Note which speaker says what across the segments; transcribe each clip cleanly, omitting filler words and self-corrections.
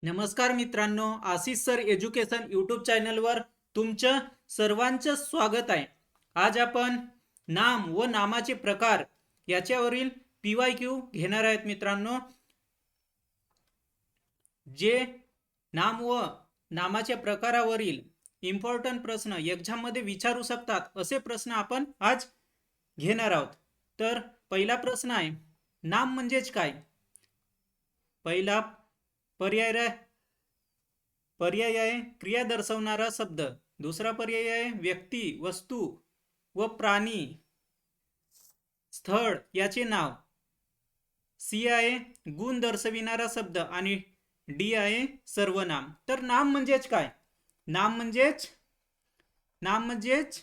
Speaker 1: नमस्कार मित्रांनो, Ashish sir education YouTube चॅनलवर तुमचं सर्वांचं स्वागत आहे. आज आपण नाम व नामाचे प्रकार याच्यावरील PYQ घेणार आहेत मित्रांनो. जे नाम व नामाच्या प्रकारावरील इम्पॉर्टंट प्रश्न एक्झाम मध्ये विचारू शकतात असे प्रश्न आपण आज घेणार आहोत. तर पहिला प्रश्न आहे, नाम म्हणजेच काय? पहिला पर्याय आहे क्रिया दर्शवणारा शब्द. दुसरा पर्याय आहे व्यक्ती, वस्तू व प्राणी, स्थळ याचे नाव. सी आहे गुण दर्शविणारा शब्द आणि डी आहे सर्वनाम. तर नाम म्हणजेच काय? नाम म्हणजेच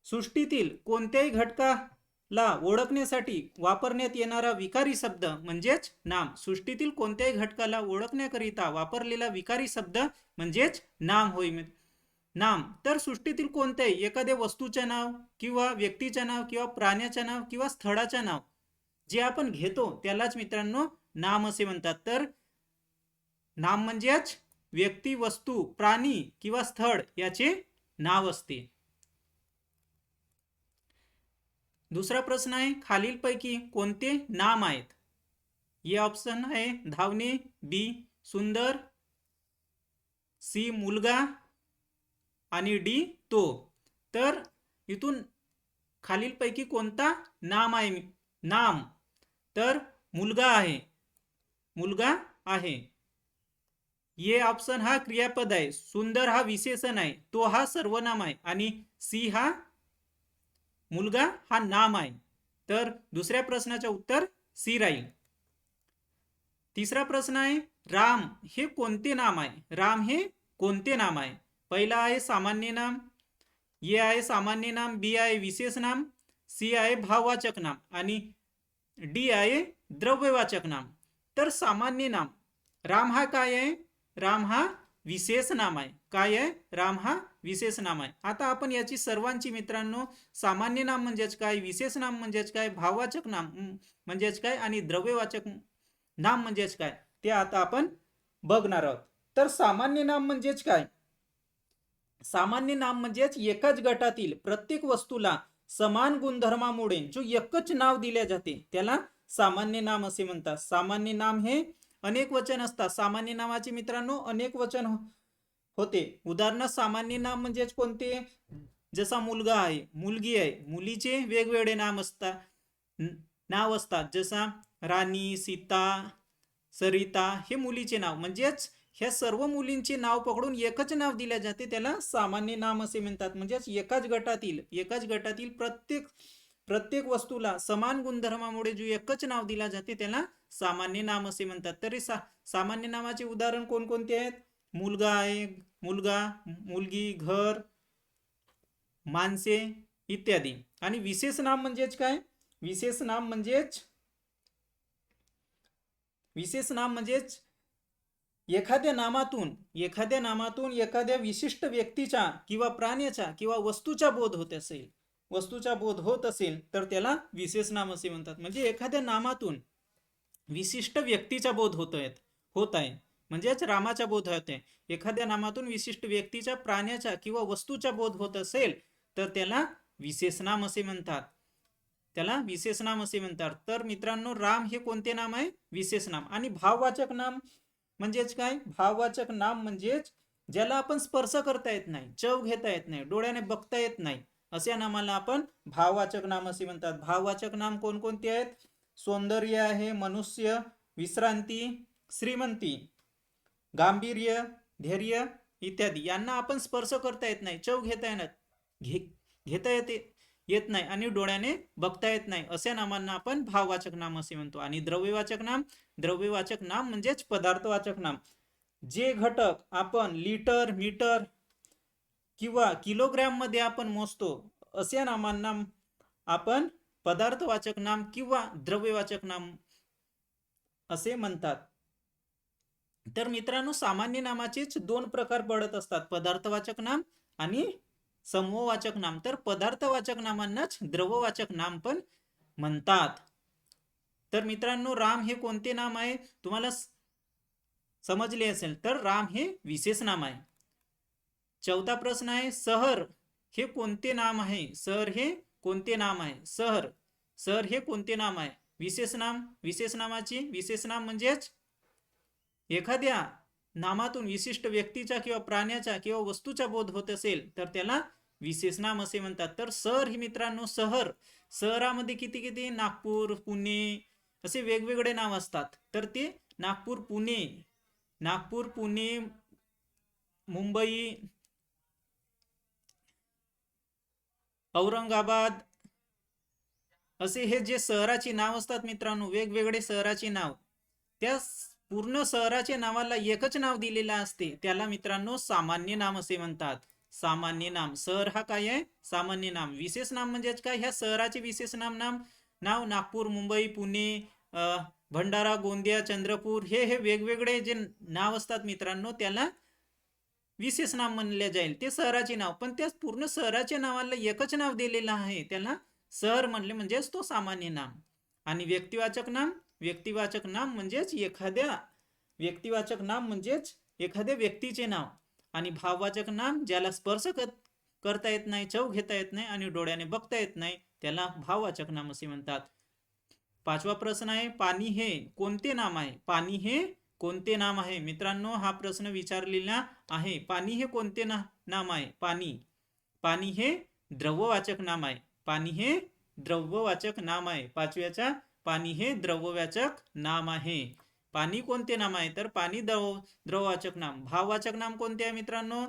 Speaker 1: सृष्टीतील कोणत्याही घटकाला ओळखण्यासाठी वापरण्यात येणारा विकारी शब्द म्हणजेच नाम. सृष्टीतील कोणत्याही घटकाला ओळखण्याकरिता वापरलेला विकारी शब्द म्हणजेच नाम होय. नाम तर सृष्टीतील कोणत्याही एखाद्या वस्तूचे नाव किंवा व्यक्तीचे नाव किंवा प्राण्याचे नाव किंवा स्थळाचे नाव जे आपण घेतो त्यालाच मित्रांनो नाम असे म्हणतात. तर नाम म्हणजेच व्यक्ती, वस्तू, प्राणी किंवा स्थळ याचे नाव असते. दुसरा प्रश्न आहे, खालीलपैकी कोणते नाम आहेत? ये ऑप्शन आहे धावणे, बी सुंदर, सी मुलगा आणि डी तो. तर इथून खालीलपैकी कोणता नाम आहे? नाम तर मुलगा आहे. ये ऑप्शन हा क्रियापद आहे, सुंदर हा विशेषण आहे, तो हा सर्वनाम आहे आणि सी हा मुलगा हा नाम आहे. तर दुसऱ्या प्रश्नाचे उत्तर सी राहील. तिसरा प्रश्न आहे, राम हे कोणते नाम आहे? राम हे कोणते नाम आहे? पहिला आहे सामान्य नाम, ये आहे सामान्य नाम, बी आहे विशेष नाम, सी आहे भाववाचक नाम आणि डी आहे द्रव्यवाचक नाम. तर सामान्य नाम, राम हा काय आहे? राम हा विशेष नाम आहे. काय आहे? राम हा विशेष नाम आहे. आता आपण याची सर्वांची मित्रांनो सामान्य नाम म्हणजेच काय, विशेष नाम म्हणजेच काय, भाववाचक नाम म्हणजेच काय आणि द्रव्यवाचक नाम म्हणजेच काय ते आता आपण बघणार आहोत. तर सामान्य नाम म्हणजेच काय? सामान्य नाम म्हणजेच एकाच गटातील प्रत्येक वस्तूला समान गुणधर्मामुळे जो एकच नाव दिले जाते त्याला सामान्य नाम असे म्हणतात. सामान्य नाम हे अनेक वचन असतात. सामान्य नामाचे मित्रांनो अनेक वचन होते. उदाहरणार्थ सामान्य नाम म्हणजेच कोणते? जसा मुलगा आहे, मुलगी आहे, मुलीचे वेगवेगळे नाव असतात. जसा राणी, सीता, सरिता हे मुलीचे नाव. म्हणजेच ह्या सर्व मुलींचे नाव पकडून एकच नाव दिले जाते त्याला सामान्य नाम असे म्हणतात. म्हणजेच एकाच गटातील प्रत्येक वस्तूला समान गुणधर्मामुळे जो एकच नाव दिला जाते त्याला सामान्य नाम असे म्हणतात. तरी सामान्य नामाचे उदाहरण कोणकोणते आहेत? मुलगा आहे, मुलगा, मुलगी, घर, माणसे इत्यादी. आणि विशेष नाम म्हणजेच काय? विशेष नाम म्हणजेच एखाद्या नामातून एखाद्या विशिष्ट व्यक्तीचा किंवा प्राण्याचा किंवा वस्तूचा बोध होत असेल तर त्याला विशेष नाम असे म्हणतात. म्हणजे एखाद्या नामातून विशिष्ट व्यक्तीचा बोध होत आहे म्हणजेच रामाचा बोध होते. एखाद्या नामातून विशिष्ट व्यक्तीचा, प्राण्याचा किंवा वस्तूचा बोध होत असेल तर त्याला विशेष नाम असे म्हणतात. तर मित्रांनो राम हे कोणते नाम आहे? विशेष नाम. आणि भाववाचक नाम म्हणजेच काय? भाववाचक नाम म्हणजेच ज्याला आपण स्पर्श करता येत नाही, चव घेता येत नाही, डोळ्याने बघता येत नाही अशा नामाला आपण भाववाचक नाम असे म्हणतात. भाववाचक नाम कोणकोणते आहेत? सौंदर्य आहे, मनुष्य, विश्रांती, श्रीमंती, गांभीर्य, धैर्य इत्यादी. यांना आपण स्पर्श करता येत नाही, चव घेता येत नाही आणि डोळ्याने बघता येत नाही अशा नामांना आपण भाववाचक नाम असे म्हणतो. आणि द्रव्यवाचक नाम म्हणजेच पदार्थवाचक नाम. जे घटक आपण लिटर, मीटर किंवा किलोग्रॅम मध्ये आपण मोजतो अशा नामांना आपण पदार्थवाचक नाम किंवा द्रव्यवाचक नाम असे म्हणतात. तर मित्रांनो सामान्य नामाचेच दोन प्रकार पडत असतात, पदार्थवाचक नाम आणि समूहवाचक नाम. तर पदार्थवाचक नामांनाच द्रव्यवाचक नाम पण म्हणतात. तर मित्रांनो राम हे कोणते नाम आहे? तुम्हाला समजले असेल. तर राम हे विशेष नाम आहे. चौथा प्रश्न आहे, शहर हे कोणते नाम आहे? शहर हे कोणते नाम आहे? शहर शहर हे कोणते नाम आहे? विशेष नाम. विशेष नामाची विशेष नाम म्हणजेच एखाद्या नामातून विशिष्ट व्यक्तीचा किंवा प्राण्याचा किंवा वस्तूचा बोध होत असेल तर त्याला विशेष नाम असे म्हणतात. तर शहर ही मित्रांनो, शहरामध्ये किती किती नागपूर, पुणे असे वेगवेगळे नाव असतात. तर ते नागपूर, पुणे, मुंबई, औरंगाबाद असे हे जे शहराची नाव असतात मित्रांनो, वेगवेगळे शहराचे नाव, त्या पूर्ण शहराच्या नावाला एकच नाव दिलेलं असते, त्याला मित्रांनो सामान्य नाम असे म्हणतात. सामान्य नाम. शहर हा काय आहे? सामान्य नाम. विशेष नाम म्हणजेच काय? ह्या शहराचे विशेष नाव नागपूर, मुंबई, पुणे, भंडारा, गोंदिया, चंद्रपूर हे वेगवेगळे जे नाव असतात मित्रांनो, त्याला विशेष नाम म्हणले जाईल. ते शहराचे नाव, पण त्या पूर्ण शहराच्या नावाला एकच नाव दिलेलं आहे, त्याला शहर म्हणले म्हणजेच तो सामान्य नाम. आणि व्यक्तिवाचक नाम म्हणजेच एखाद्या व्यक्तीचे नाव. आणि भाववाचक नाम ज्याला स्पर्श करता येत नाही, चव घेता येत नाही आणि डोळ्याने बघता येत नाही, त्याला भाववाचक नाम असे म्हणतात. पाचवा प्रश्न आहे, पाणी हे कोणते नाम आहे? पाणी हे कोणते नाम आहे? मित्रांनो, हा प्रश्न विचारलेला आहे. पाणी हे कोणते नाम आहे? पाणी हे द्रव्यवाचक नाम आहे. पाणी हे द्रव्यवाचक नाम आहे. पाचव्याचा पाणी हे द्रव्यवाचक नाम आहे. पाणी कोणते नाम आहे? तर पाणी द्रववाचक नाम. भाववाचक नाम कोणते आहे मित्रांनो?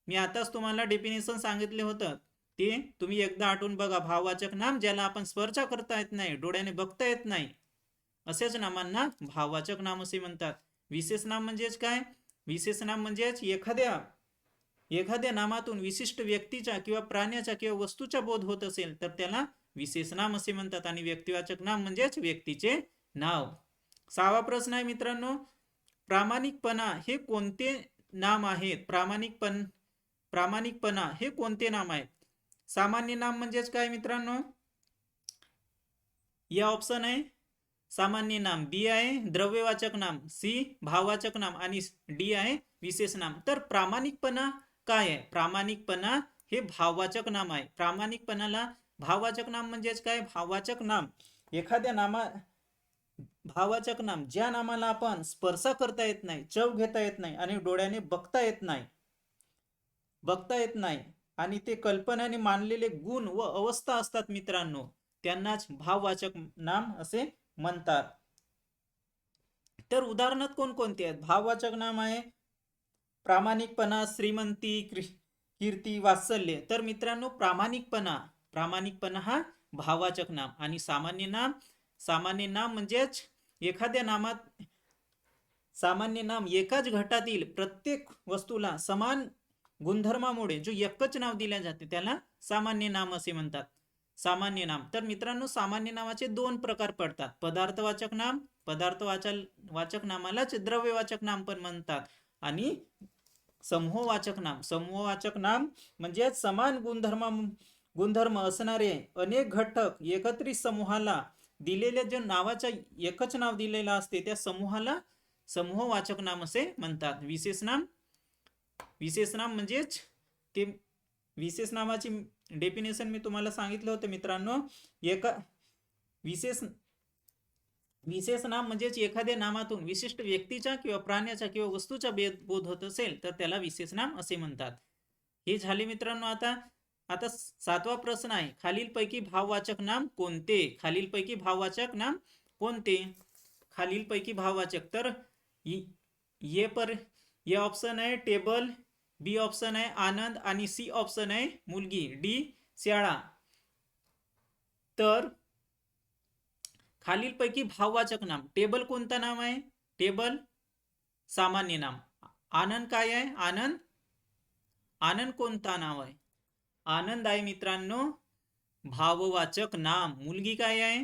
Speaker 1: मी आताच तुम्हाला डेफिनेशन सांगितले होतं, ते तुम्ही एकदा आठवून बघा. भाववाचक नाम ज्याला आपण स्पर्श करता येत नाही, डोळ्याने बघता येत नाही, असेच नामांना भाववाचक नाम असे म्हणतात. विशेष नाम म्हणजेच काय? विशेष नाम म्हणजेच एखाद्या नामातून विशिष्ट व्यक्तीचा किंवा प्राण्याचा किंवा वस्तूचा बोध होत असेल तर त्याला विशेष नाम असे म्हणतात. आणि व्यक्तिवाचक नाम म्हणजेच व्यक्तीचे नाव. सहावा प्रश्न आहे मित्रांनो, प्रामाणिकपणा हे कोणते नाम आहेत? प्रामाणिकपणा हे कोणते नाम आहेत? सामान्य नाम म्हणजेच काय मित्रांनो? या ऑप्शन आहे सामान्य नाम, बी आहे द्रव्यवाचक नाम, सी भाववाचक नाम आणि डी आहे विशेष नाम. तर प्रामाणिकपणा काय आहे? प्रामाणिकपणा हे भाववाचक नाम आहे. प्रामाणिकपणाला भाववाचक नाम म्हणजेच काय? भाववाचक नाम भाववाचक नाम ज्या नामाला आपण स्पर्श करता येत नाही, चव घेता येत नाही आणि डोळ्याने बघता येत नाही आणि ते कल्पनाने मानलेले गुण व अवस्था असतात मित्रांनो, त्यांनाच भाववाचक नाम असे म्हणतात. तर उदाहरणात कोणकोणते आहेत? भाववाचक नाम आहे प्रामाणिकपणा, श्रीमंती, कीर्ती, वात्सल्य. तर मित्रांनो, प्रामाणिकपणा हा भाववाचक नाम. आणि सामान्य नाम म्हणजेच एखाद्या नामात सामान्य नाम एकाच घटातील प्रत्येक वस्तूला समान गुणधर्मामुळे जो एकच नाव दिले जाते त्याला सामान्य नाम असे म्हणतात. सामान्य नाम. तर मित्रांनो, सामान्य नामाचे दोन प्रकार पडतात. पदार्थवाचक नामालाच द्रव्यवाचक नाम पण म्हणतात. आणि समूहवाचक नाम म्हणजे समान गुणधर्म असणारे अनेक घटक एकत्रित समूहाला दिलेले जे नावाचा एकच नाव दिलेलं असते त्या समूहाला समूहवाचक नाम असे म्हणतात. विशेष नाम म्हणजेच ते विशेष नामाची डेफिनेशन मी तुम्हाला सांगितलं होतं मित्रांनो. विशेष नाम म्हणजेच एखाद्या नामातून विशिष्ट व्यक्तीचा किंवा प्राण्याचा किंवा वस्तूचा बोध होत असेल तर त्याला विशेष नाम असे म्हणतात. हे झाले मित्रांनो. आता सातवा प्रश्न आहे, खालीलपैकी भाववाचक नाम कोणते? खालीलपैकी भाववाचक. तर ए ऑप्शन आहे टेबल, बी ऑप्शन आहे आनंद आणि सी ऑप्शन आहे मुलगी, डी शाळा. तर खालीलपैकी भाववाचक नाम. टेबल कोणता नाम आहे? टेबल सामान्य नाम. आनंद काय आहे? आनंद कोणता नाव आहे? आनंद आहे मित्रांनो भाववाचक नाम. मुलगी काय आहे?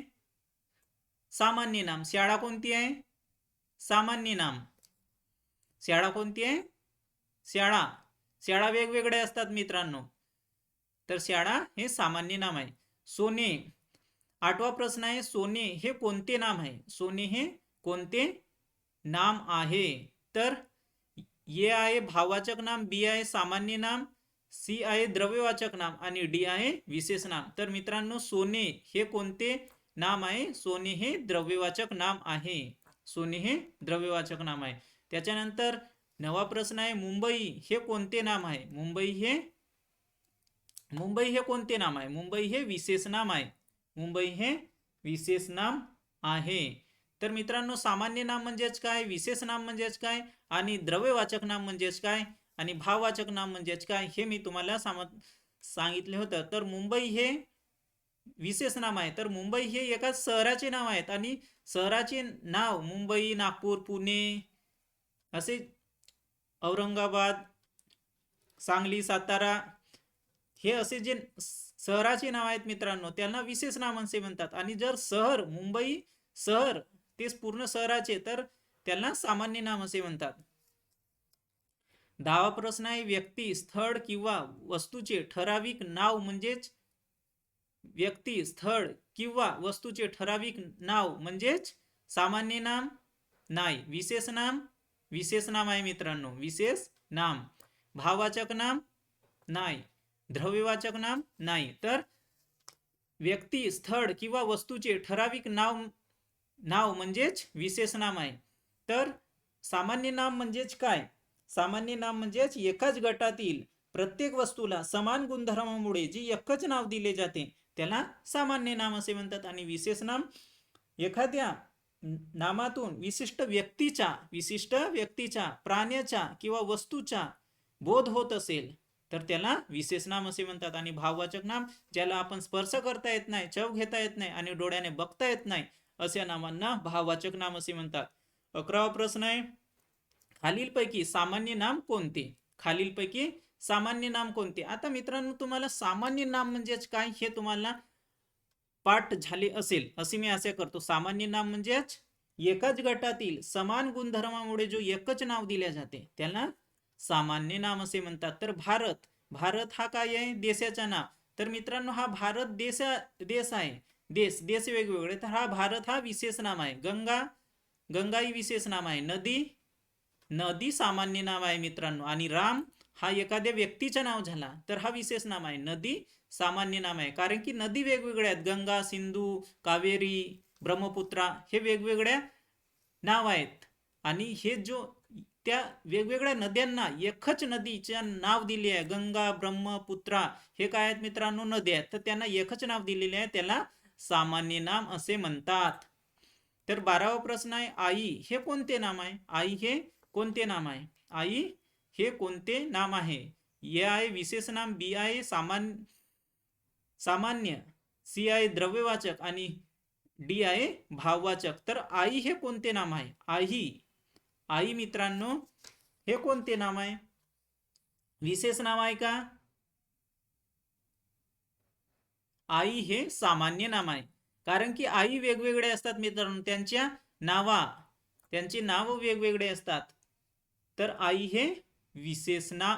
Speaker 1: सामान्य नाम. शाळा कोणती आहे? सामान्य नाम. शाळा कोणती आहे? शाळा वेगवेगळ्या असतात मित्रांनो. तर शाळा हे सामान्य नाम आहे. सोने. आठवा प्रश्न आहे, सोने हे कोणते नाम आहे? सोने हे कोणते नाम आहे. तर ए आहे भाववाचक नाम, बी आहे सामान्य नाम, सी आहे द्रव्यवाचक नाम आणि डी आहे विशेष नाम. तर मित्रांनो सोने हे कोणते नाम आहे? सोने हे द्रव्यवाचक नाम आहे. सोने हे द्रव्यवाचक नाम आहे. त्याच्यानंतर नवा प्रश्न आहे, मुंबई हे कोणते नाम आहे? मुंबई हे कोणते नाम आहे? मुंबई हे विशेष नाम आहे. मुंबई हे विशेष नाम आहे. तर मित्रांनो सामान्य नाम म्हणजेच काय, विशेष नाम म्हणजेच काय आणि द्रव्यवाचक नाम म्हणजेच काय आणि भाववाचक नाम म्हणजेच काय हे मी तुम्हाला सांगितले होतं. तर मुंबई हे विशेष नाम आहे. तर मुंबई हे एका शहराचे नाव आहेत आणि शहराचे नाव मुंबई, नागपूर, पुणे असे औरंगाबाद, सांगली, सातारा हे असे जे शहराचे नाव आहेत मित्रांनो त्यांना विशेष नाम असे म्हणतात. आणि जर शहर मुंबई शहर तेच पूर्ण शहराचे तर त्यांना सामान्य नाम असे म्हणतात. 10वा प्रश्न आहे, व्यक्ती, स्थळ किंवा वस्तूचे ठराविक नाव म्हणजेच व्यक्ती, स्थळ किंवा वस्तूचे ठराविक नाव म्हणजेच सामान्य नाम नाही. विशेष नाम विशेष नाम आहे मित्रांनो, विशेष नाम. भाववाचक नाम नाही. द्रव्यवाचक नाम नाही. तर व्यक्ती, स्थळ किंवा वस्तूचे ठराविक नाव म्हणजेच विशेष नाम आहे. तर सामान्य नाम म्हणजेच काय? सामान्य नाम म्हणजेच एकाच गटातील प्रत्येक वस्तूला समान गुणधर्मामुळे जी एकच नाव दिले जाते त्याला सामान्य नाम असे म्हणतात. आणि विशेष नाम एखाद्या नामातून विशिष्ट व्यक्तीच्या, प्राण्याच्या किंवा वस्तूचा बोध होत असेल तर त्याला विशेष नाम असे म्हणतात. आणि भाववाचक नाम ज्याला आपण स्पर्श करता येत नाही, चव घेता येत नाही आणि डोळ्याने बघता येत नाही अशा नामांना भाववाचक नाम असे म्हणतात. 11वा प्रश्न आहे, खालीलपैकी सामान्य नाम कोणते? खालीलपैकी सामान्य नाम कोणते? आता मित्रांनो तुम्हाला सामान्य नाम म्हणजेच काय हे तुम्हाला पाठ झाले असेल असे मी आशा करतो. सामान्य नाम म्हणजेच एकाच गटातील समान गुणधर्मामुळे जो एकच नाव दिले जाते त्याला सामान्य नाम असे म्हणतात. तर भारत हा काय आहे? देशाचा नाव. तर मित्रांनो हा भारत देश आहे. देश वेगवेगळे. तर हा भारत हा विशेष नाम आहे. गंगा ही विशेष नाम आहे. नदी सामान्य नाम आहे मित्रांनो. आणि राम हा एखाद्या व्यक्तीचं नाव झाला तर हा विशेष नाम आहे. नदी सामान्य नाम आहे कारण की नदी वेगवेगळ्या आहेत. गंगा, सिंधू, कावेरी, ब्रह्मपुत्रा हे वेगवेगळ्या नाव आहेत. आणि हे जो त्या वेगवेगळ्या नद्यांना एकच नदीचे नाव दिले आहे, गंगा, ब्रह्मपुत्रा हे काय आहेत मित्रांनो? नदी आहेत. तर त्यांना एकच नाव दिलेले आहे त्याला सामान्य नाम असे म्हणतात. तर 12वा प्रश्न आहे, आई हे कोणते नाम आहे? आई हे कोणते नाम आहे? आई हे कोणते नाम आहे? ए आहे विशेष नाम, बी आहे सामान्य, सी आहे द्रव्यवाचक आणि डी आहे भाववाचक. तर आई हे कोणते नाम आहे? आई मित्रांनो हे कोणते नाम आहे? विशेष नाम आहे का? आई हे सामान्य नाम आहे कारण की आई वेगवेगळे असतात मित्रांनो. त्यांचे नाव वेगवेगळे असतात. तर आई हे विशेष नाम,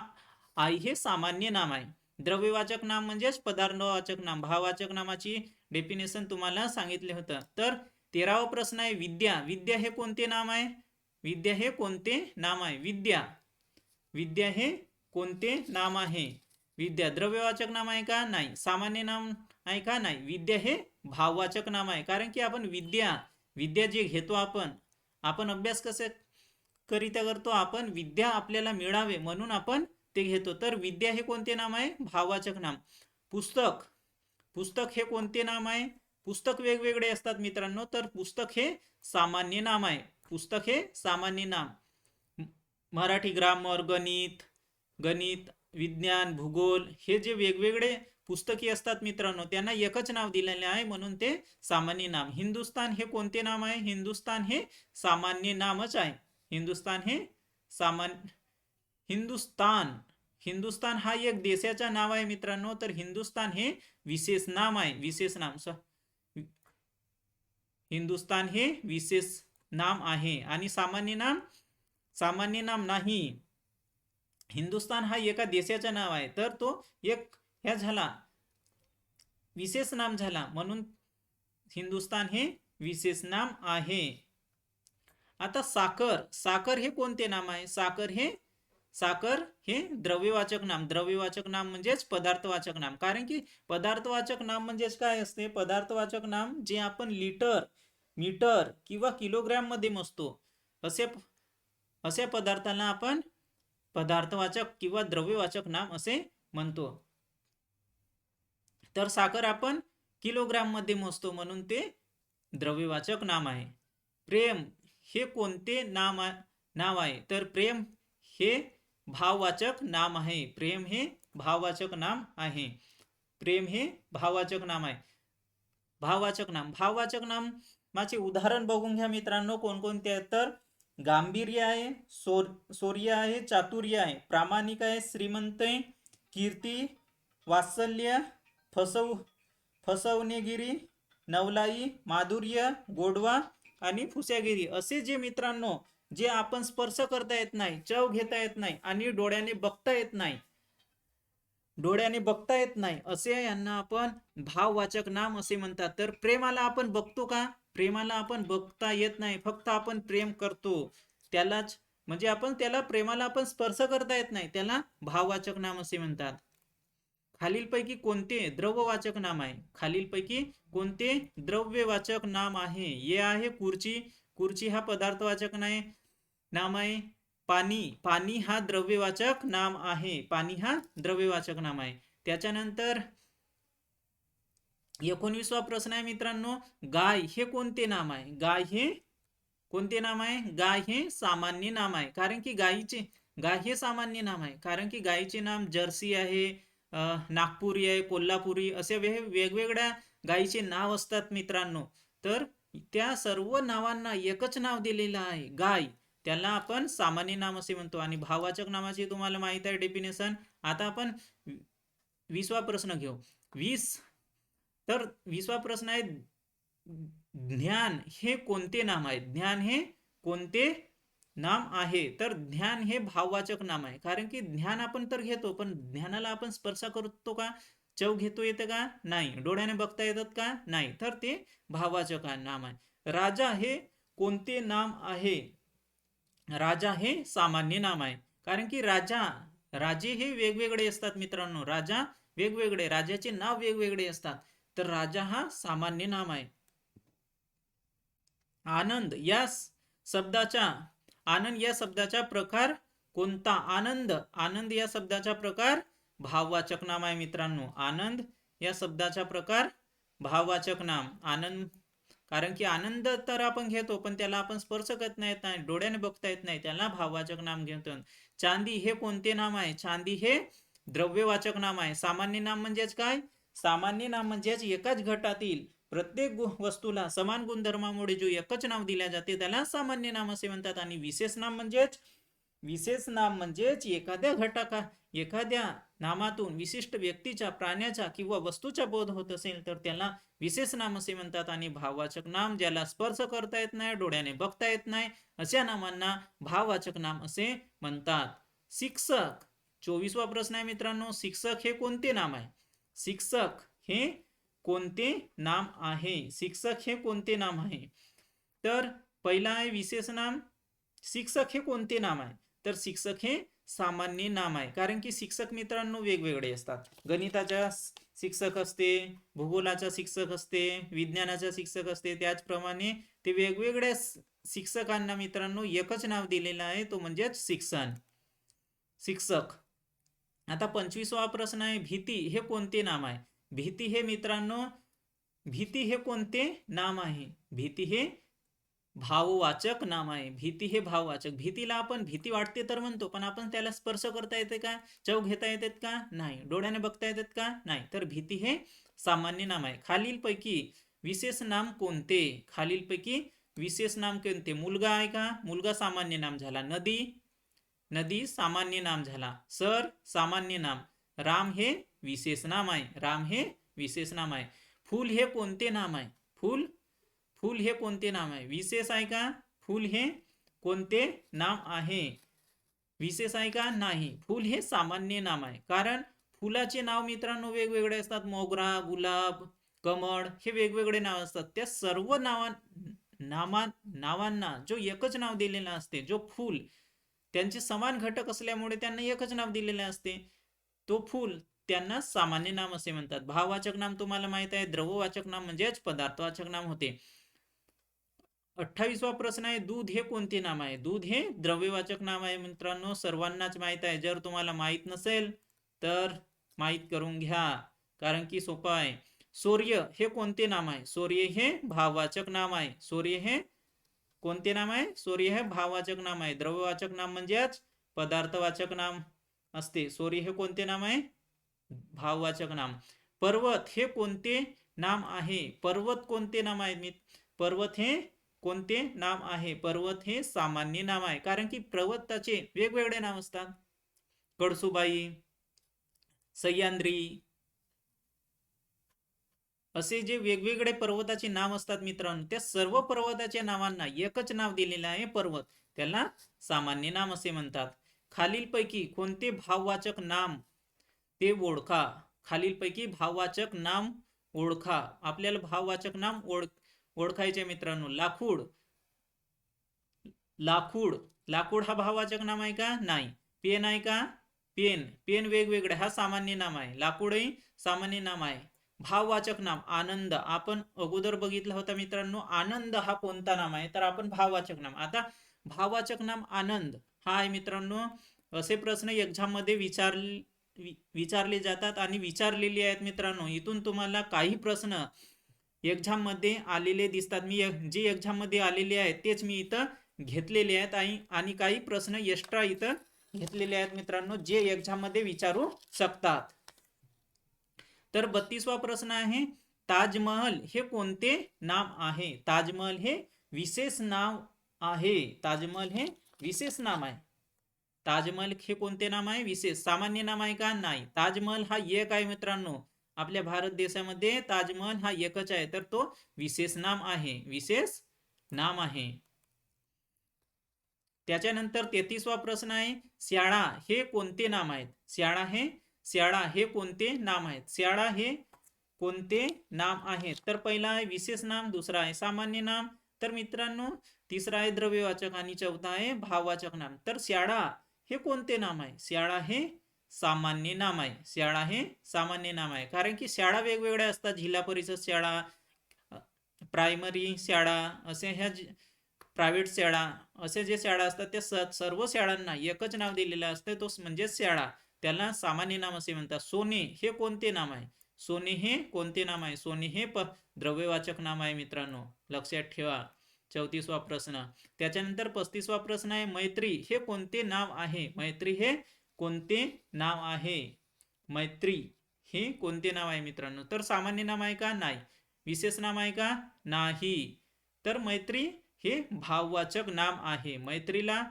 Speaker 1: आई हे सामान्य नाम आहे. द्रव्यवाचक नाम म्हणजेच पदार्थवाचक नाम. भाववाचक नामाची डेफिनेशन तुम्हाला सांगितले होतं. तर 13वा प्रश्न आहे, विद्या हे कोणते नाम आहे? विद्या हे कोणते नाम आहे? विद्या हे कोणते नाम आहे? विद्या द्रव्यवाचक नाम आहे का? नाही. सामान्य नाम आहे का? नाही. विद्या हे भाववाचक नाम आहे कारण की आपण विद्या जे घेतो आपण अभ्यास कसे करिता करतो? आपण विद्या आपल्याला मिळावे म्हणून आपण ते घेतो. तर विद्या हे कोणते नाम आहे? भाववाचक नाम. पुस्तक हे कोणते नाम आहे? पुस्तक वेगवेगळे असतात मित्रांनो. तर पुस्तक हे सामान्य नाम आहे. पुस्तक हे सामान्य नाम. मराठी ग्रामर, गणित, विज्ञान, भूगोल हे जे वेगवेगळे पुस्तके असतात मित्रांनो त्यांना एकच नाव दिलेले आहे म्हणून ते सामान्य नाम. हिंदुस्तान हे कोणते नाम आहे? हिंदुस्तान हे सामान्य नामच आहे. हिंदुस्तान हे हिंदुस्तान हा एक देशाचा नाव आहे मित्रांनो. तर हिंदुस्तान हे विशेष नाम आहे. हिंदुस्तान हे विशेष नाम आहे आणि सामान्य नाम नाही. हिंदुस्तान हा एका देशाचा नाव आहे तर तो एक ह्या झाला विशेष नाम झाला म्हणून हिंदुस्तान हे विशेष नाम आहे. आता साखर, साखर हे कोणते नाम आहे? साखर हे द्रव्यवाचक नाम. द्रव्यवाचक नाम म्हणजेच पदार्थवाचक नाम. कारण की पदार्थवाचक नाम म्हणजेच काय असते? पदार्थवाचक नाम जे आपण लिटर, मीटर किंवा किलोग्रॅम मध्ये मोजतो, असे अशा पदार्थाला आपण पदार्थवाचक किंवा द्रव्यवाचक नाम असे म्हणतो. तर साखर आपण किलोग्राम मध्ये मोजतो म्हणून ते द्रव्यवाचक नाम आहे. प्रेम हे कोणते नाव आहे? तर प्रेम हे भाववाचक नाम आहे. प्रेम हे भाववाचक नाम आहे. प्रेम हे भाववाचक नाम आहे. भाववाचक नाम, भाववाचक नामाचे उदाहरण बघून घ्या मित्रांनो, कोणकोणते आहेत? तर गांभीर्य आहे, शौर्य आहे, चातुर्य आहे, प्रामाणिक आहे, श्रीमंत आहे, कीर्ती, वात्सल्य, फसवणेगिरी, नवलाई, माधुर्य, गोडवा आणि फुस्यागिरी असे जे मित्रांनो जे आपण स्पर्श करता येत नाही, चव घेता येत नाही आणि डोळ्याने बघता येत नाही, असे यांना आपण भाववाचक नाम असे म्हणतात. तर प्रेमाला आपण बघतो का? प्रेमाला आपण बघता येत नाही, फक्त आपण प्रेम करतो त्यालाच, म्हणजे आपण त्याला प्रेमाला आपण स्पर्श करता येत नाही, त्याला भाववाचक नाम असे म्हणतात. खालीलपैकी कोणते द्रव्यवाचक नाम आहे? खालीलपैकी कोणते द्रव्यवाचक नाम आहे? हे आहे खुर्ची. खुर्ची हा पदार्थवाचक नाम आहे. पाणी हा द्रव्यवाचक नाम आहे. पाणी हा द्रव्यवाचक नाम आहे. त्याच्यानंतर 19वा प्रश्न आहे मित्रांनो, गाय हे कोणते नाम आहे? गाय हे कोणते नाम आहे? गाय हे सामान्य नाम आहे. कारण की गाय हे सामान्य नाम आहे, कारण की गायीचे नाम जर्सी आहे, नागपुरी आहे, कोल्हापुरी असे वेगवेगळ्या गायीचे नाव असतात मित्रांनो. तर त्या सर्व नावांना एकच नाव दिलेलं आहे गाय, त्याला आपण सामान्य नाम असे म्हणतो. आणि भाववाचक नामाची तुम्हाला माहित आहे डेफिनेशन. आता आपण 20वा प्रश्न घेऊ. 20वा प्रश्न आहे, ज्ञान हे कोणते नाम आहे? ज्ञान हे कोणते नाम आहे? तर ज्ञान हे भाववाचक नाम आहे. कारण की ज्ञान आपण तर घेतो, पण ज्ञानाला आपण स्पर्श करतो का? चव घेतो येतं का? नाही. डोळ्याने बघता येतात का? नाही. तर ते भाववाचक नाम आहे. राजा हे कोणते नाम आहे? राजा हे सामान्य नाम आहे. कारण की राजे हे वेगवेगळे असतात मित्रांनो. राजा वेगवेगळे, राजाचे नाव वेगवेगळे असतात. तर राजा हा सामान्य नाम आहे. आनंद या शब्दाचा प्रकार कोणता? आनंद या शब्दाचा प्रकार भाववाचक नाम आहे मित्रांनो. आनंद या शब्दाचा प्रकार भाववाचक नाम. आनंद, कारण की आनंद तर आपण घेतो, पण त्याला आपण स्पर्श करत नाही, डोळ्याने बघता येत नाही, त्याला भाववाचक नाम घेतो. चांदी हे कोणते नाम आहे? चांदी हे द्रव्यवाचक नाम आहे. सामान्य नाम म्हणजेच काय? सामान्य नाम म्हणजेच एकाच घटातील प्रत्येक वस्तूला समान गुणधर्मामुळे जो एकच नाव दिले जाते त्याला सामान्य नाम असे म्हणतात. आणि विशेष नाम म्हणजेच एखाद्या नामातून विशिष्ट व्यक्तीच्या, प्राण्याचा किंवा वस्तूचा बोध होत असेल तर त्याला विशेष नाम असे म्हणतात. आणि भाववाचक नाम ज्याला स्पर्श करता येत नाही, डोळ्याने बघता येत नाही, अशा नामांना भाववाचक नाम असे म्हणतात. शिक्षक, 24वा प्रश्न आहे मित्रांनो, शिक्षक हे कोणते नाम आहे? शिक्षक हे कोणते नाम आहे? शिक्षक हे कोणते नाम आहे? तर पहिला आहे विशेष नाम. शिक्षक हे कोणते नाम आहे? तर शिक्षक हे सामान्य नाम आहे. कारण की शिक्षक मित्रांनो वेगवेगळे असतात. गणिताचा शिक्षक असते, भूगोलाचा शिक्षक असते, विज्ञानाचा शिक्षक असते. त्याचप्रमाणे ते वेगवेगळ्या शिक्षकांना मित्रांनो एकच नाव दिलेलं आहे, तो म्हणजेच शिक्षक. आता 25वा प्रश्न आहे, भीती हे कोणते नाम आहे? भीती हे कोणते नाम आहे? भीती हे भाववाचक नाम आहे. भीती हे भाववाचक. भीतीला आपण भीती वाटते तर म्हणतो, पण आपण त्याला स्पर्श करता येते का? चव घेता येतात का? नाही. डोळ्याने बघता येतात का? नाही. तर भीती हे सामान्य नाम आहे. खालीलपैकी विशेष नाम कोणते? मुलगा आहे का? मुलगा सामान्य नाम झाला. नदी सामान्य नाम झाला. सर सामान्य नाम. राम हे विशेष नाम आहे. फूल हे कोणते नाम आहे? फूल हे कोणते नाम आहे? विशेष आहे का? फूल हे कोणते नाम आहे? विशेष आहे का? नाही. फूल हे सामान्य नाम आहे. कारण फुलाचे नाव मित्रांनो वेगवेगळे असतात. मोगरा, गुलाब, कमळ हे वेगवेगळे नाव असतात. त्या सर्व नावांना जो एकच नाव दिलेला असते, जो फूल त्यांचे समान घटक असल्यामुळे त्यांना एकच नाव दिलेले असते, तो फूल त्यांना सामान्य नाम असे म्हणतात. भाववाचक नाम तुम्हाला माहित आहे, द्रववाचक नाम म्हणजेच पदार्थवाचक नाम होते. 28वा प्रश्न आहे, दूध हे कोणते नाम आहे? दूध हे द्रव्यवाचक नाम आहे मित्रांनो, सर्वांनाच माहित आहे. जर तुम्हाला माहित नसेल तर माहित करून घ्या, कारण की सोपं आहे. सूर्य हे कोणते नाम आहे? सूर्य हे भाववाचक नाम आहे. सूर्य हे कोणते नाम आहे? सूर्य हे भाववाचक नाम आहे. द्रव्यवाचक नाम म्हणजेच पदार्थवाचक नाम असते. सूर्य हे कोणते नाम आहे? भाववाचक नाम. पर्वत हे कोणते नाम आहे? पर्वत कोणते नाम आहे? पर्वत हे कोणते नाम आहे? पर्वत हे सामान्य नाम आहे, कारण की पर्वताचे वेगवेगळे नाम असतात. कळसुबाई, सह्याद्री असे जे वेगवेगळे पर्वताचे नाम असतात मित्रांनो, त्या सर्व पर्वताच्या नावांना एकच नाव दिलेलं आहे पर्वत, त्याला सामान्य नाम असे म्हणतात. खालीलपैकी कोणते भाववाचक नाम ते ओळखा. खालीलपैकी भाववाचक नाम ओळखा. आपल्याला भाववाचक नाम ओळखायचे मित्रांनो. लाकूड, लाकूड, लाकूड हा भाववाचक नाम आहे का? नाही. पेन आहे का? पेन, पेन वेगवेगळे हा सामान्य नाम आहे. लाकूडही सामान्य नाम आहे. भाववाचक नाम आनंद, आपण अगोदर बघितला होता मित्रांनो, आनंद हा कोणता नाम आहे? तर आपण भाववाचक नाम. आता भाववाचक नाम आनंद हा आहे मित्रांनो. असे प्रश्न एक्झाम मध्ये विचारले जातात आणि विचारलेले आहेत मित्रांनो. इथून तुम्हाला काही प्रश्न एक्झाम मध्ये आलेले दिसतात. मी जे एक्झाम मध्ये आलेले आहेत तेच मी इथं घेतलेले आहेत आणि काही प्रश्न एक्स्ट्रा इथं घेतलेले आहेत मित्रांनो, जे एक्झाम मध्ये विचारू शकतात. तर 32वा प्रश्न आहे, ताजमहल हे कोणते नाम आहे? ताजमहल हे विशेष नाव आहे. ताजमहल हे विशेष नाम आहे. ताजमहल हे कोणते नाम आहे? विशेष. सामान्य नाम आहे का? नाही. ताजमहल हा एक आहे मित्रांनो. आपल्या भारत देशामध्ये ताजमहल हा एकच आहे, तर तो विशेष नाम आहे. विशेष नाम आहे. त्याच्यानंतर 33वा प्रश्न आहे, शाळा हे कोणते नाम आहेत? शाळा हे कोणते नाम आहेत? शाळा हे कोणते नाम आहेत? तर पहिला आहे विशेष नाम, दुसरा आहे सामान्य नाम, तर मित्रांनो तिसरा आहे द्रव्यवाचक आणि चौथा आहे भाववाचक नाम. तर शाळा हे कोणते नाम आहे? शाळा हे सामान्य नाम आहे. शाळा हे सामान्य नाम आहे, कारण की शाळा वेगवेगळ्या असतात. जिल्हा परिषद शाळा, प्रायमरी शाळा, असे ह्या प्रायव्हेट शाळा, असे जे शाळा असतात त्या सर्व शाळांना एकच नाव दिलेलं असतं, तो म्हणजे शाळा, त्याला सामान्य नाम असे म्हणतात. सोने हे कोणते नाम आहे? सोने हे कोणते नाम आहे? सोने हे द्रव्यवाचक नाम आहे मित्रांनो, लक्षात ठेवा. 34वा प्रश्न. त्याच्यानंतर 35वा प्रश्न आहे, मैत्री हे कोणते नाव आहे? मैत्री हे कोणते नाव आहे? मैत्री हे कोणते नाव आहे मित्रांनो? तर सामान्य नाम आहे का? नाही. विशेष नाम आहे का? नाही. तर मैत्री हे भाववाचक नाम आहे. मैत्रीला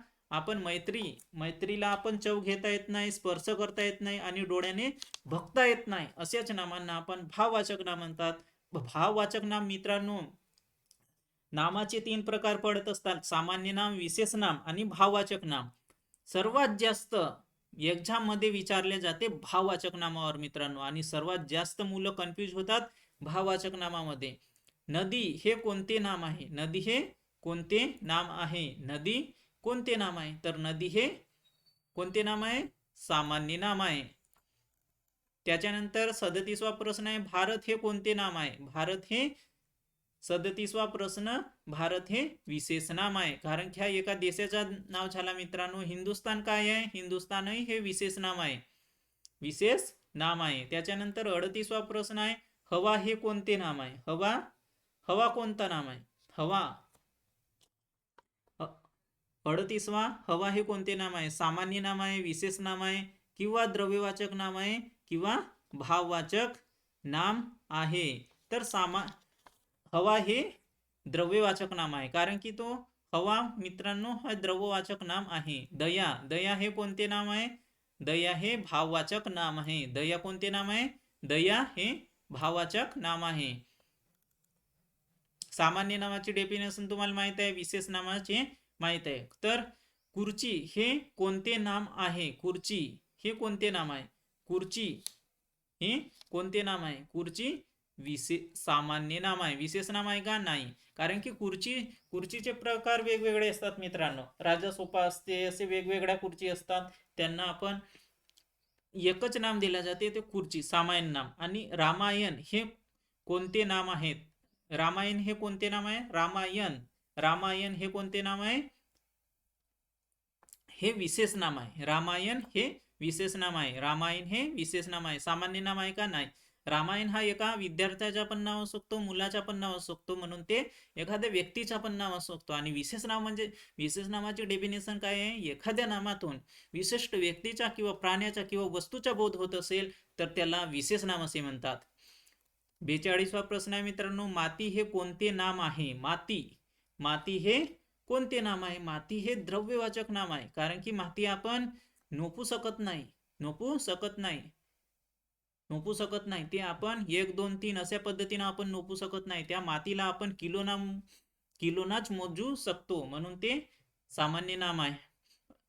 Speaker 1: आपण चव घेता येत नाही, स्पर्श करता येत नाही आणि डोळ्याने बघता येत नाही, अशाच नामांना आपण भाववाचक नाम म्हणतात. भाववाचक नाम मित्रांनो, नामाचे 3 प्रकार पडत असतात, सामान्य नाम, विशेष नाम आणि भाववाचक नाम. सर्वात जास्त एक्झाम मध्ये विचारले जाते भाववाचक नामावर मित्रांनो, आणि सर्वात जास्त मुलं कन्फ्यूज होतात भाववाचक नामामध्ये. नदी हे कोणते नाम आहे? नदी हे कोणते नाम आहे? नदी कोणते नाम आहे? तर नदी हे कोणते नाम आहे? सामान्य नाम आहे. त्याच्यानंतर 37वा प्रश्न आहे, भारत हे कोणते नाम आहे? भारत हे 37वा प्रश्न, भारत हे विशेष नाम आहे, कारण की हा एका देशाचं नाव झाला मित्रांनो. हिंदुस्तान काय आहे? हिंदुस्तान हे विशेष नाम आहे, विशेष नाम आहे. त्याच्यानंतर 38वा प्रश्न आहे, हवा हे कोणते नाम आहे? हवा कोणता नाम आहे? हवा 38वा, हवा हे कोणते नाम आहे? सामान्य नाम आहे, विशेष नाम आहे, किंवा द्रव्यवाचक नाम आहे, किंवा भाववाचक नाम आहे? तर हवा हे द्रव्यवाचक नाम आहे, कारण की तो हवा मित्रांनो हा द्रव्यवाचक नाम आहे. दया हे कोणते नाम आहे? दया हे भाववाचक नाम आहे. दया कोणते नाम आहे? दया हे भाववाचक नाम आहे. सामान्य नामाची डेफिनेशन तुम्हाला माहित आहे, विशेष नामाचे माहित आहे. तर खुर्ची हे कोणते नाम आहे? खुर्ची हे कोणते नाम आहे? खुर्ची हे कोणते नाम आहे? खुर्ची सामान्य नाम आहे. विशेष नाम आहे का? नाही. कारण की खुर्चीचे प्रकार वेगवेगळे असतात मित्रांनो. राजा सोफा असते, असे वेगवेगळ्या खुर्ची असतात. त्यांना आपण एकच नाम दिले जाते, ते खुर्ची, सामान्य नाम. आणि रामायण हे कोणते नाम आहेत? रामायण हे कोणते नाम आहे? रामायण हे कोणते नाम आहे? हे विशेष नाम आहे. रामायण हे विशेष नाम आहे. रामायण हे विशेष नाम आहे. सामान्य नाम आहे का? नाही. रामायण हा एका विद्यार्थ्याचा पण नाव असू शकतो, मुलाचा पण नाव असू शकतो, म्हणून ते एखाद्या व्यक्तीचा पण नाव असू शकतो. आणि विशेष नाव म्हणजे विशेष नामाचे डेफिनेशन काय आहे? एखाद्या नामातून विशिष्ट व्यक्तीचा किंवा प्राण्याचा किंवा वस्तूचा बोध होत असेल तर त्याला विशेष नाम असे म्हणतात. 42वा प्रश्न आहे मित्रांनो, माती हे कोणते नाम आहे? माती हे कोणते नाम आहे? माती हे द्रव्यवाचक नाम आहे. कारण की माती आपण नोपू शकत नाही. ते आपण 1 2 3 अशा पद्धतीने आपण नोपू शकत नाही. त्या मातीला आपण किलोनाच मोजू शकतो, म्हणून ते सामान्य नाम आहे,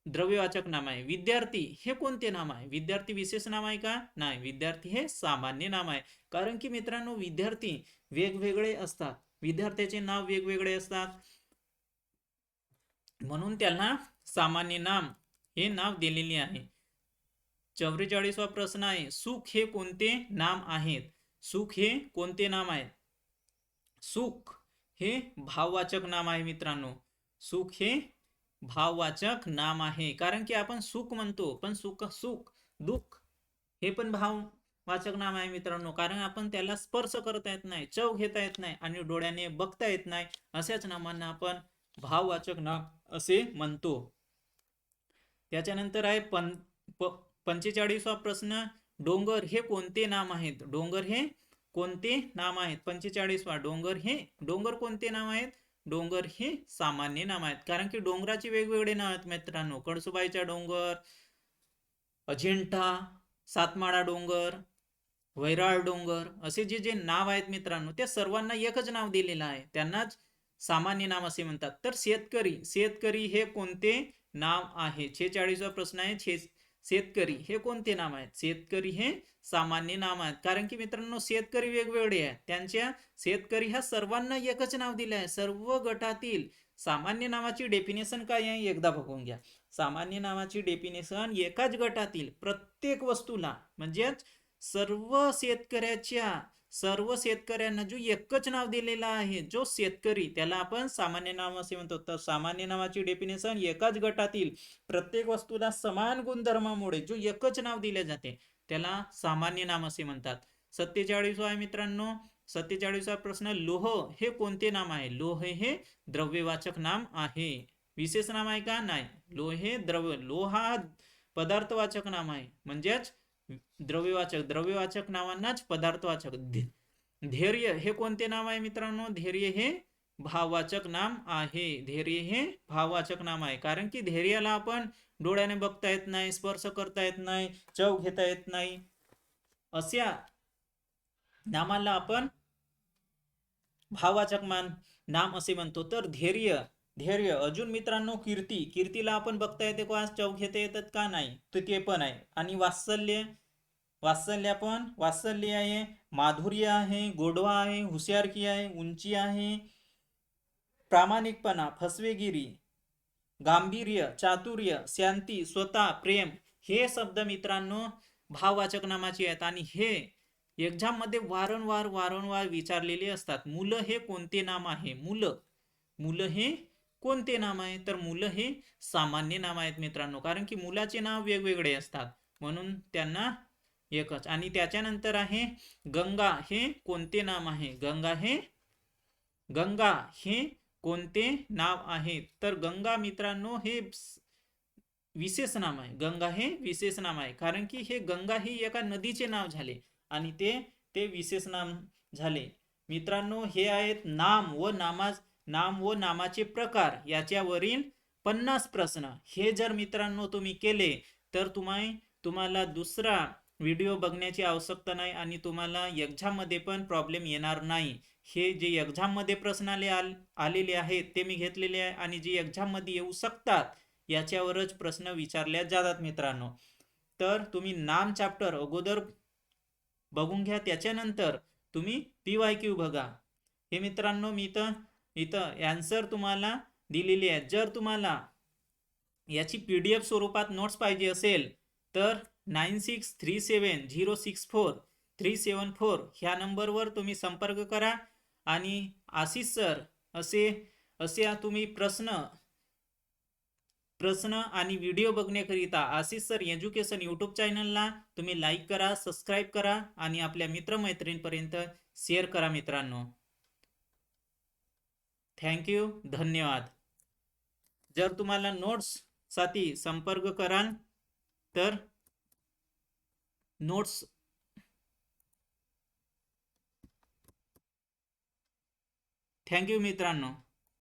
Speaker 1: द्रव्यवाचक नाम आहे. विद्यार्थी हे कोणते नाम आहे? विद्यार्थी विशेष नाम आहे का? नाही. विद्यार्थी हे सामान्य नाम आहे. कारण की मित्रांनो, विद्यार्थी वेगवेगळे असतात, विद्यार्थ्याचे नाव वेगवेगळे असतात, म्हणून त्यांना सामान्य नाम हे नाव दिलेले आहे. 44वा प्रश्न आहे, सुख हे कोणते नाम आहेत? सुख हे कोणते नाम आहेत? सुख हे भाववाचक नाम आहे मित्रांनो. सुख हे भाववाचक नाम आहे. कारण की आपण सुख म्हणतो, पण सुख दुःख हे पण भाववाचक नाम आहे मित्रांनो. कारण आपण त्याला स्पर्श करता येत नाही, चव घेता येत नाही आणि डोळ्याने बघता येत नाही, अशाच नामांना आपण भाववाचक नाम असे म्हणतो. त्याच्यानंतर आहे 45वा प्रश्न, डोंगर हे कोणते नाम आहेत? डोंगर हे कोणते नाम आहेत? 45वा, डोंगर कोणते नाम आहेत? डोंगर हे सामान्य नाम आहेत. कारण की डोंगराचे वेगवेगळे नाव आहेत मित्रांनो. कळसुबाईचा डोंगर, अजिंठा, सातमाळा डोंगर, वैराळ डोंगर, असे जे नाव आहेत मित्रांनो, त्या सर्वांना एकच नाव दिलेलं आहे, त्यांनाच सामान्य नाम असे म्हणतात. तर शेतकरी हे कोणते नाव आहे? 46वा प्रश्न आहे, शेतकरी हे कोणते नाम आहेत? शेतकरी हे सामान्य नाम आहेत. कारण की मित्रांनो, शेतकरी वेगवेगळे आहेत, त्यांच्या शेतकरी ह्या सर्वांना एकच नाव दिले आहे. सर्व गटातील सामान्य नावाची डेफिनेशन काय आहे एकदा बघून घ्या. सामान्य नावाची डेफिनेशन, एकाच गटातील प्रत्येक वस्तूला, म्हणजेच सर्व शेतकऱ्यांना जो एकच नाव दिलेला आहे, जो शेतकरी, त्याला आपण सामान्य नाम असे म्हणतो. तर सामान्य नावाची डेफिनेशन, एकाच गटातील प्रत्येक वस्तूला समान गुणधर्मामुळे जो एकच नाव दिले जाते त्याला सामान्य नाम असे म्हणतात. 47 आहे मित्रांनो. 47वा प्रश्न, लोह हे कोणते नाम आहे? लोह हे द्रव्यवाचक नाम आहे. विशेष नाम आहे का? नाही. लोह हा पदार्थवाचक नाम आहे, म्हणजेच द्रव्यवाचक नावांनाच पदार्थवाचक. धैर्य हे कोणते नाम आहे मित्रांनो? धैर्य हे भाववाचक नाम आहे. धैर्य हे भाववाचक नाम आहे. कारण की धैर्याला आपण डोळ्याने बघता येत नाही, स्पर्श करता येत नाही, चव घेता येत नाही, अशा नामाला आपण भाववाचक नाम असे म्हणतो. तर धैर्य. अजून मित्रांनो, कीर्तीला आपण बघता येते का, चव घेता येतात का? नाही. तर ते पण आहे. आणि वात्सल्य आहे, माधुर्य आहे, गोडवा आहे, हुशारकी आहे, उंची आहे, प्रामाणिकपणा, फसवेगिरी, गांभीर्य, चातुर्य, शांती, स्वतः, प्रेम, हे शब्द मित्रांनो भाववाचक नामाचे आहेत. आणि हे एक्झाम मध्ये वारंवार विचारलेले असतात. मुलं हे कोणते नाम आहे? मुलं हे कोणते नाम आहे? तर मुलं हे सामान्य नाम आहेत मित्रांनो. कारण की मुलाचे नाव वेगवेगळे असतात, म्हणून त्यांना एकच. आणि त्याच्यानंतर आहे गंगा हे कोणते नाम आहे? गंगा हे कोणते नाव आहे? तर गंगा मित्रांनो हे विशेष नाम आहे. गंगा हे विशेष नाम आहे. कारण की हे गंगा ही एका नदीचे नाव झाले आणि ते विशेष नाम झाले. मित्रांनो, हे आहेत नाम व नामाचे प्रकार याच्यावरील 50 प्रश्न. हे जर मित्रांनो तुम्ही केले तर तुम्हाला दुसरा व्हिडिओ बघण्याची आवश्यकता नाही आणि तुम्हाला एक्झाम मध्ये पण प्रॉब्लेम येणार नाही. हे जे एक्झाम मध्ये प्रश्न आलेले आहेत ते मी घेतलेले आहे आणि जे एक्झाम मध्ये येऊ शकतात याच्यावरच प्रश्न विचारले जातात मित्रांनो. तर तुम्ही नाम चॅप्टर अगोदर बघून घ्या. त्याच्यानंतर तुम्ही PYQ बघा. हे मित्रांनो मी इथं इथं ॲन्सर तुम्हाला दिलेली आहे. जर तुम्हाला याची PDF स्वरूपात नोट्स पाहिजे असेल तर 9637064374 ह्या नंबरवर तुम्ही संपर्क करा आणि आशिष सर असे असे तुम्ही प्रश्न आणि व्हिडिओ बघण्याकरिता आशिष सर एज्युकेशन यूट्यूब चॅनलला तुम्ही लाईक करा, सबस्क्राईब करा आणि आपल्या मित्रमैत्रिणींपर्यंत शेअर करा मित्रांनो. थँक्यू, धन्यवाद. जर तुम्हाला नोट्स साठी संपर्क कराल तर नोट्स थँक्यू मित्रांनो.